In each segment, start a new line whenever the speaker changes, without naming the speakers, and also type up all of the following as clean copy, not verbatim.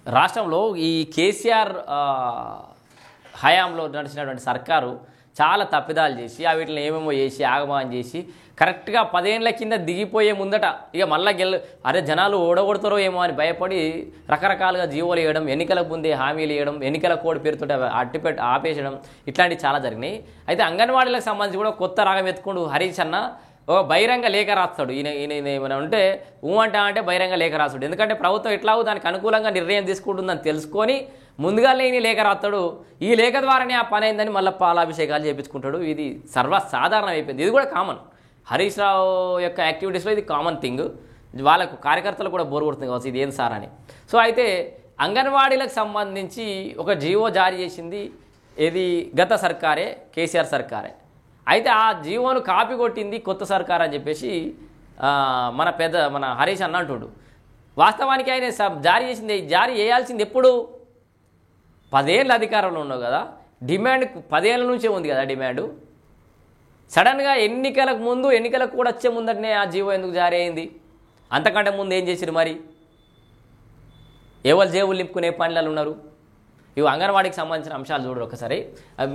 రాష్ట్రంలో ఈ కేసీఆర్ హయాంలో నడిచినటువంటి సర్కారు చాలా తప్పిదాలు చేసి వీటిని ఏమేమో చేసి ఆగమానం చేసి కరెక్ట్గా 10 ఏళ్ల కింద దిగిపోయే ముందట ఇక మళ్ళా అరే జనాలు ఓడగొడతారో ఏమో అని భయపడి రకరకాలుగా జీవోలు వేయడం, ఎన్నికలకు ముందే హామీలు ఇవ్వడం, ఎన్నికల కోడ్ పేరుతో అట్టిపెట్టి ఆపేసడం ఇట్లాంటివి చాలా జరిగినాయి. అయితే అంగన్వాడీలకు సంబంధించి కూడా కొత్త రాగం ఎత్తుకుంటూ హరీష్ అన్న ఒక బహిరంగ లేఖ రాస్తాడు. ఈయన ఏమైనా ఉంటే అంటే బహిరంగ లేఖ రాస్తాడు. ఎందుకంటే ప్రభుత్వం ఎట్లాగో దానికి అనుకూలంగా నిర్ణయం తీసుకుంటుందని తెలుసుకొని ముందుగానే ఈయన లేఖ రాస్తాడు. ఈ లేఖ ద్వారానే ఆ పని అయిందని మళ్ళీ పాలాభిషేకాలు చేయించుకుంటాడు. ఇది సర్వసాధారణం అయిపోయింది. ఇది కూడా కామన్. హరీష్ రావు యొక్క యాక్టివిటీస్లో ఇది కామన్ థింగ్. వాళ్ళకు కార్యకర్తలు కూడా బోర్ కొడుతుంది కావచ్చు ఇది ఏం సార్ అని. సో అయితే అంగన్వాడీలకు సంబంధించి ఒక జీవో జారీ చేసింది ఇది గత సర్కారే, కేసీఆర్ సర్కారే. అయితే ఆ జీవోను కాపీ కొట్టింది కొత్త సర్కార్ అని చెప్పేసి మన హరీష్ అన్న అంటుడు. వాస్తవానికి ఆయన జారీ చేయాల్సింది ఎప్పుడు? 10 ఏళ్ళ అధికారంలో ఉన్నావు కదా, డిమాండ్ 10 ఏళ్ళ నుంచే ఉంది కదా డిమాండు. సడన్గా ఎన్నికలకు ముందు, ఎన్నికలకు కూడా వచ్చే ముందటనే ఆ జీవో ఎందుకు జారీ అయింది? అంతకంటే ముందు ఏం చేసిరు మరి? ఎవరు జేబులు నింపుకునే పనులలో ఉన్నారు? ఇవి అంగన్వాడీకి సంబంధించిన అంశాలు చూడరు ఒకసారి.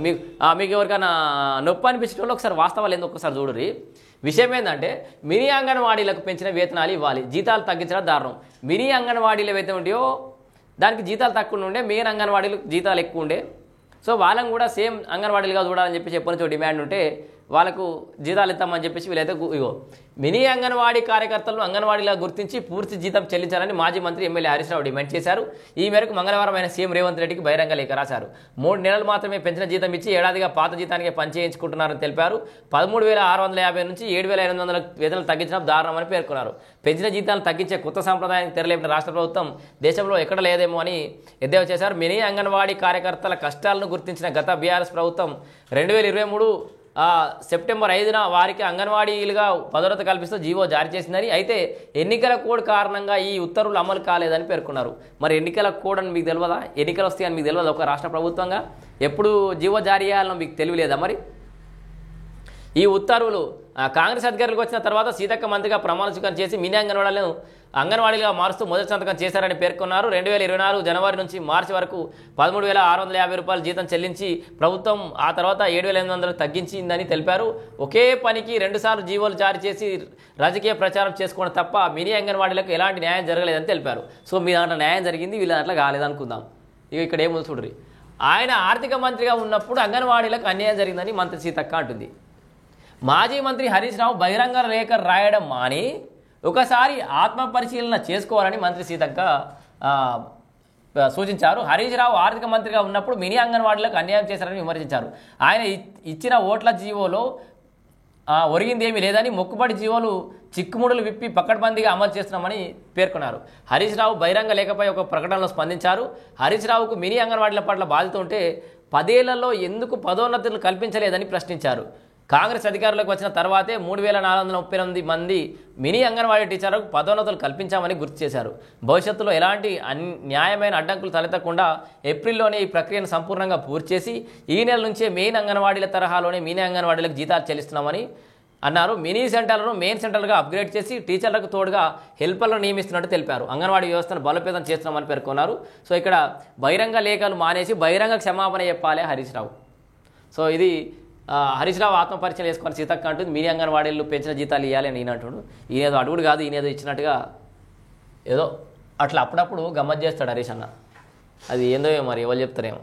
మీకు ఎవరికైనా నొప్పి అనిపించే వాళ్ళు ఒకసారి వాస్తవాలు ఏందో ఒకసారి చూడరు. విషయం ఏంటంటే మినీ అంగన్వాడీలకు పెంచిన వేతనాలు ఇవ్వాలి, జీతాలు తగ్గించడం దారుణం. మినీ అంగన్వాడీలు ఏవైతే ఉంటాయో దానికి జీతాలు తక్కువ ఉండే, మెయిన్ అంగన్వాడీలు జీతాలు ఎక్కువ ఉండే. సో వాళ్ళని కూడా సేమ్ అంగన్వాడీలుగా చూడాలని చెప్పేసి ఎప్పటి నుంచో డిమాండ్ ఉంటే వాళ్ళకు జీతాలు ఇస్తామని చెప్పేసి వీళ్ళైతే మినీ అంగన్వాడీ కార్యకర్తలను అంగన్వాడీలా గుర్తించి పూర్తి జీతం చెల్లించాలని మాజీ మంత్రి ఎమ్మెల్యే హరీష్ రావు డిమాండ్ చేశారు. ఈ మేరకు మంగళవారం ఆయన సీఎం రేవంత్ రెడ్డికి బహిరంగ లేఖ రాశారు. 3 నెలలు మాత్రమే పెంచిన జీతం ఇచ్చి ఏడాదిగా పాత జీతానికి పనిచేయించుకుంటున్నారని తెలిపారు. 13,650 నుంచి 7,800 వేతనాలు తగ్గించడం దారుణమని పేర్కొన్నారు. పెంచిన జీతాలను తగ్గించే కొత్త సంప్రదాయానికి తెరలేపిన రాష్ట్ర ప్రభుత్వం దేశంలో ఎక్కడ లేదేమో అని ఎద్దేవా చేశారు. మినీ అంగన్వాడీ కార్యకర్తల కష్టాలను గుర్తించిన గత బీఆర్ఎస్ ప్రభుత్వం 2023 సెప్టెంబర్ 5న వారికి అంగన్వాడీలుగా పదోన్నతి కల్పిస్తూ జీవో జారీ చేసిందని, అయితే ఎన్నికల కోడ్ కారణంగా ఈ ఉత్తర్వులు అమలు కాలేదని పేర్కొన్నారు. మరి ఎన్నికల కోడ్ అని మీకు తెలియదా? ఎన్నికలు వస్తాయని మీకు తెలియదా? ఒక రాష్ట్ర ప్రభుత్వంగా ఎప్పుడు జీవో జారీ చేయాలని మీకు తెలియలేదా? మరి ఈ ఉత్తర్వులు కాంగ్రెస్ అధికారులకు వచ్చిన తర్వాత సీతక్క మంత్రిగా ప్రమాణ స్వీకారం చేసి మినీ అంగన్వాడీలుగా మారుస్తూ మొదటి సంతకం చేశారని పేర్కొన్నారు. 2024 జనవరి నుంచి మార్చి వరకు 13,650 రూపాయలు జీతం చెల్లించి ప్రభుత్వం ఆ తర్వాత 7,800 తగ్గించిందని తెలిపారు. ఒకే పనికి 2 సార్లు జీవోలు జారీ చేసి రాజకీయ ప్రచారం చేసుకోవడం తప్ప మినీ అంగన్వాడీలకు ఎలాంటి న్యాయం జరగలేదని తెలిపారు. సో మీ దాంట్లో న్యాయం జరిగింది, వీళ్ళ దాంట్లో కాలేదనుకుందాం. ఇక్కడ ఏమో చూడరి, ఆయన ఆర్థిక మంత్రిగా ఉన్నప్పుడు అంగన్వాడీలకు అన్యాయం జరిగిందని మంత్రి సీతక్క అంటుంది. మాజీ మంత్రి హరీష్ రావు బహిరంగ లేఖ రాయడం మాని ఒకసారి ఆత్మపరిశీలన చేసుకోవాలని మంత్రి సీతక్క సూచించారు. హరీష్ రావు ఆర్థిక మంత్రిగా ఉన్నప్పుడు మినీ అంగన్వాడీలకు అన్యాయం చేశారని విమర్శించారు. ఆయన ఇచ్చిన ఓట్ల జీవోలో ఒరిగింది ఏమీ లేదని, మొక్కుబడి జీవోలు చిక్కుముడులు విప్పి పక్కడ్బందీగా అమలు చేస్తున్నామని పేర్కొన్నారు. హరీష్ రావు బహిరంగ లేఖపై ఒక ప్రకటనలో స్పందించారు. హరీష్ రావుకు మినీ అంగన్వాడీల పట్ల బాధ్యత ఉంటే 10 ఏళ్లలో ఎందుకు పదోన్నతులు కల్పించలేదని ప్రశ్నించారు. కాంగ్రెస్ అధికారులకు వచ్చిన తర్వాతే 3,438 మంది మినీ అంగన్వాడీ టీచర్లకు పదోన్నతులు కల్పించామని గుర్తు చేశారు. భవిష్యత్తులో ఎలాంటి న్యాయమైన అడ్డంకులు తలెత్తకుండా ఏప్రిల్లోనే ఈ ప్రక్రియను సంపూర్ణంగా పూర్తి చేసి ఈ నెల నుంచే మెయిన్ అంగన్వాడీల తరహాలోనే మినీ అంగన్వాడీలకు జీతాలు చెల్లిస్తున్నామని అన్నారు. మినీ సెంటర్లను మెయిన్ సెంటర్లుగా అప్గ్రేడ్ చేసి టీచర్లకు తోడుగా హెల్పర్లను నియమిస్తున్నట్టు తెలిపారు. అంగన్వాడీ వ్యవస్థను బలోపేతం చేస్తున్నామని పేర్కొన్నారు. సో ఇక్కడ బహిరంగ లేఖలు మానేసి బహిరంగ క్షమాపణ చెప్పాలి హరీష్ రావు. సో ఇది హరీష్ రావు ఆత్మపరిచయం వేసుకొని సీతక్క అంటుంది. మినీ అంగన్వాడీలు పెంచిన జీతాలు ఇవ్వాలి అని ఈయన అంటుడు. ఈయనేదో అడుగుడు కాదు, ఈయనేదో ఇచ్చినట్టుగా ఏదో అట్లా అప్పుడప్పుడు గమ్మత్ చేస్తాడు హరీష్ అన్న. అది ఏందో మరి ఎవరు చెప్తారేమో.